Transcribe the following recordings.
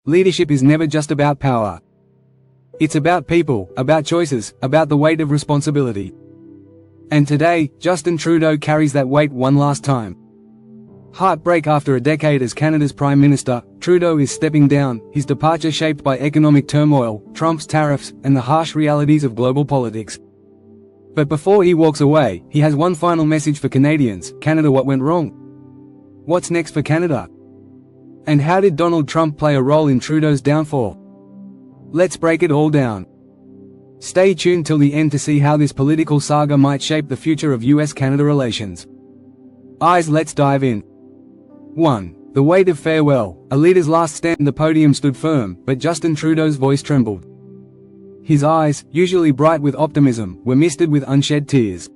Leadership is never just about power. It's about people, about choices, about the weight of responsibility. And today, Justin Trudeau carries that weight one last time. Heartbreak after a decade as Canada's Prime Minister, Trudeau is stepping down, his departure shaped by economic turmoil, Trump's tariffs, and the harsh realities of global politics. But before he walks away, he has one final message for Canadians. Canada, what went wrong? What's next for Canada? And how did Donald Trump play a role in Trudeau's downfall? Let's break it all down. Stay tuned till the end to see how this political saga might shape the future of U.S.-Canada relations. Let's dive in. 1. The weight of farewell. A leader's last stand. The podium stood firm, but Justin Trudeau's voice trembled. His eyes, usually bright with optimism, were misted with unshed tears.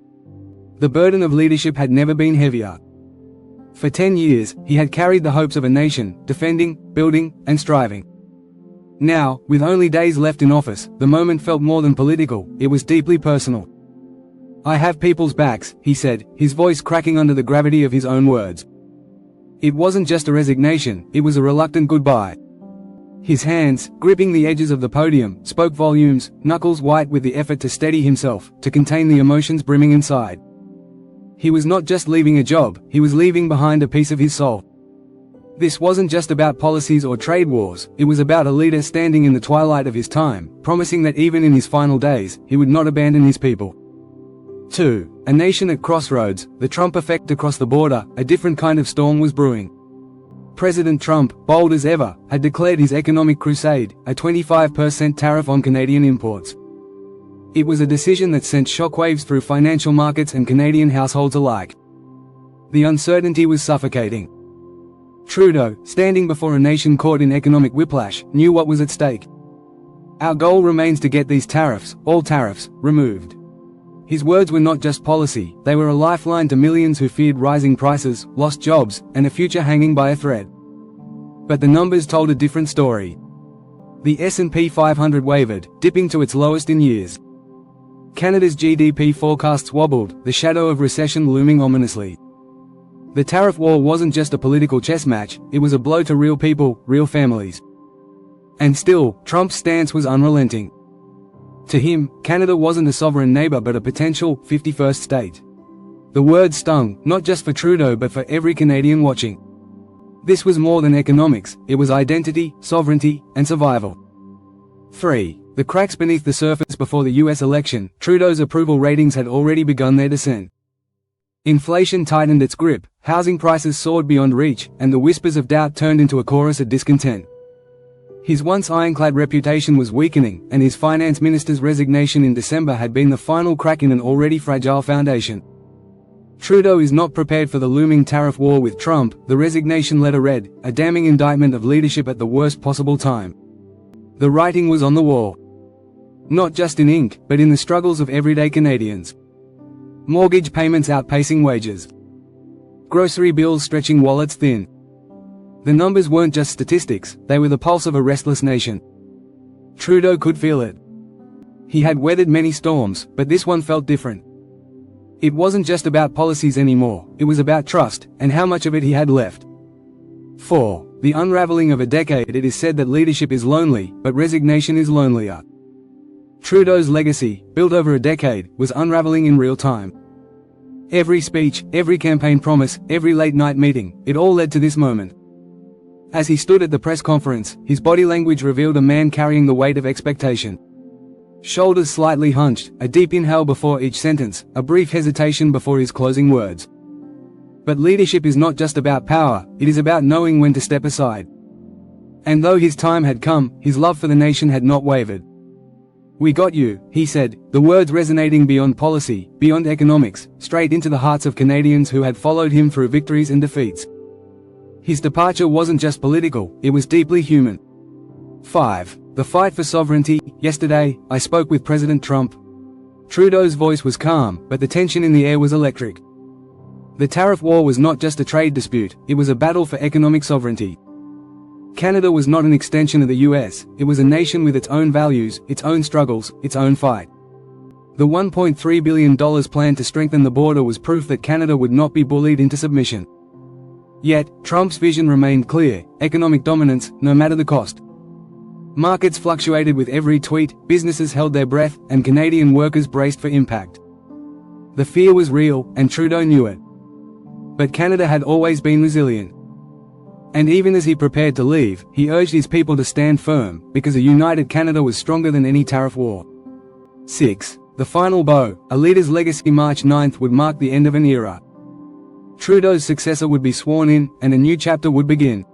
The burden of leadership had never been heavier. For 10 years, he had carried the hopes of a nation, defending, building, and striving. Now, with only days left in office, the moment felt more than political, it was deeply personal. I have people's backs, he said, his voice cracking under the gravity of his own words. It wasn't just a resignation, it was a reluctant goodbye. His hands, gripping the edges of the podium, spoke volumes, knuckles white with the effort to steady himself, to contain the emotions brimming inside. He was not just leaving a job, he was leaving behind a piece of his soul. This wasn't just about policies or trade wars, it was about a leader standing in the twilight of his time, promising that even in his final days, he would not abandon his people. 2. A nation at crossroads. The Trump effect across the border, a different kind of storm was brewing. President Trump, bold as ever, had declared his economic crusade, a 25% tariff on Canadian imports. It was a decision that sent shockwaves through financial markets and Canadian households alike. The uncertainty was suffocating. Trudeau, standing before a nation caught in economic whiplash, knew what was at stake. Our goal remains to get these tariffs, all tariffs, removed. His words were not just policy, they were a lifeline to millions who feared rising prices, lost jobs, and a future hanging by a thread. But the numbers told a different story. The S&P 500 wavered, dipping to its lowest in years. Canada's GDP forecasts wobbled, the shadow of recession looming ominously. The tariff war wasn't just a political chess match, it was a blow to real people, real families. And still, Trump's stance was unrelenting. To him, Canada wasn't a sovereign neighbor but a potential 51st state. The word stung, not just for Trudeau but for every Canadian watching. This was more than economics, it was identity, sovereignty, and survival. 3. The cracks beneath the surface. Before the U.S. election, Trudeau's approval ratings had already begun their descent. Inflation tightened its grip, housing prices soared beyond reach, and the whispers of doubt turned into a chorus of discontent. His once ironclad reputation was weakening, and his finance minister's resignation in December had been the final crack in an already fragile foundation. Trudeau is not prepared for the looming tariff war with Trump, the resignation letter read, a damning indictment of leadership at the worst possible time. The writing was on the wall. Not just in ink, but in the struggles of everyday Canadians. Mortgage payments outpacing wages. Grocery bills stretching wallets thin. The numbers weren't just statistics, they were the pulse of a restless nation. Trudeau could feel it. He had weathered many storms, but this one felt different. It wasn't just about policies anymore, it was about trust, and how much of it he had left. 4. The unraveling of a decade. It is said that leadership is lonely, but resignation is lonelier. Trudeau's legacy, built over a decade, was unraveling in real time. Every speech, every campaign promise, every late-night meeting, it all led to this moment. As he stood at the press conference, his body language revealed a man carrying the weight of expectation. Shoulders slightly hunched, a deep inhale before each sentence, a brief hesitation before his closing words. But leadership is not just about power, it is about knowing when to step aside. And though his time had come, his love for the nation had not wavered. "We got you," he said, the words resonating beyond policy, beyond economics, straight into the hearts of Canadians who had followed him through victories and defeats. His departure wasn't just political, it was deeply human. 5. The fight for sovereignty. Yesterday, I spoke with President Trump. Trudeau's voice was calm, but the tension in the air was electric. The tariff war was not just a trade dispute, it was a battle for economic sovereignty. Canada was not an extension of the US, it was a nation with its own values, its own struggles, its own fight. The $1.3 billion plan to strengthen the border was proof that Canada would not be bullied into submission. Yet, Trump's vision remained clear: economic dominance, no matter the cost. Markets fluctuated with every tweet, businesses held their breath, and Canadian workers braced for impact. The fear was real, and Trudeau knew it. But Canada had always been resilient. And even as he prepared to leave, he urged his people to stand firm, because a united Canada was stronger than any tariff war. 6. The final bow, a leader's legacy. March 9 would mark the end of an era. Trudeau's successor would be sworn in, and a new chapter would begin.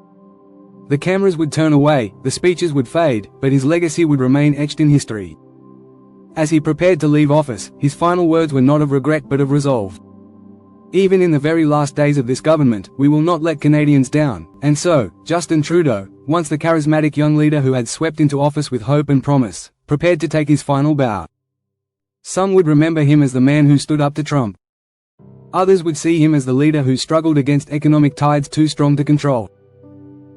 The cameras would turn away, the speeches would fade, but his legacy would remain etched in history. As he prepared to leave office, his final words were not of regret but of resolve. Even in the very last days of this government, we will not let Canadians down. And so, Justin Trudeau, once the charismatic young leader who had swept into office with hope and promise, prepared to take his final bow. Some would remember him as the man who stood up to Trump. Others would see him as the leader who struggled against economic tides too strong to control.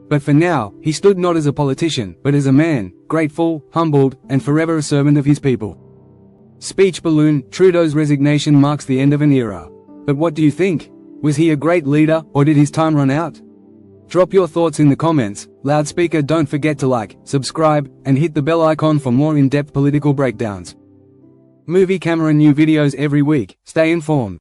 But for now, he stood not as a politician, but as a man, grateful, humbled, and forever a servant of his people. Speech balloon. Trudeau's resignation marks the end of an era. But what do you think? Was he a great leader, or did his time run out? Drop your thoughts in the comments. Loudspeaker, don't forget to like, subscribe, and hit the bell icon for more in-depth political breakdowns. Movie Camera, new videos every week. Stay informed.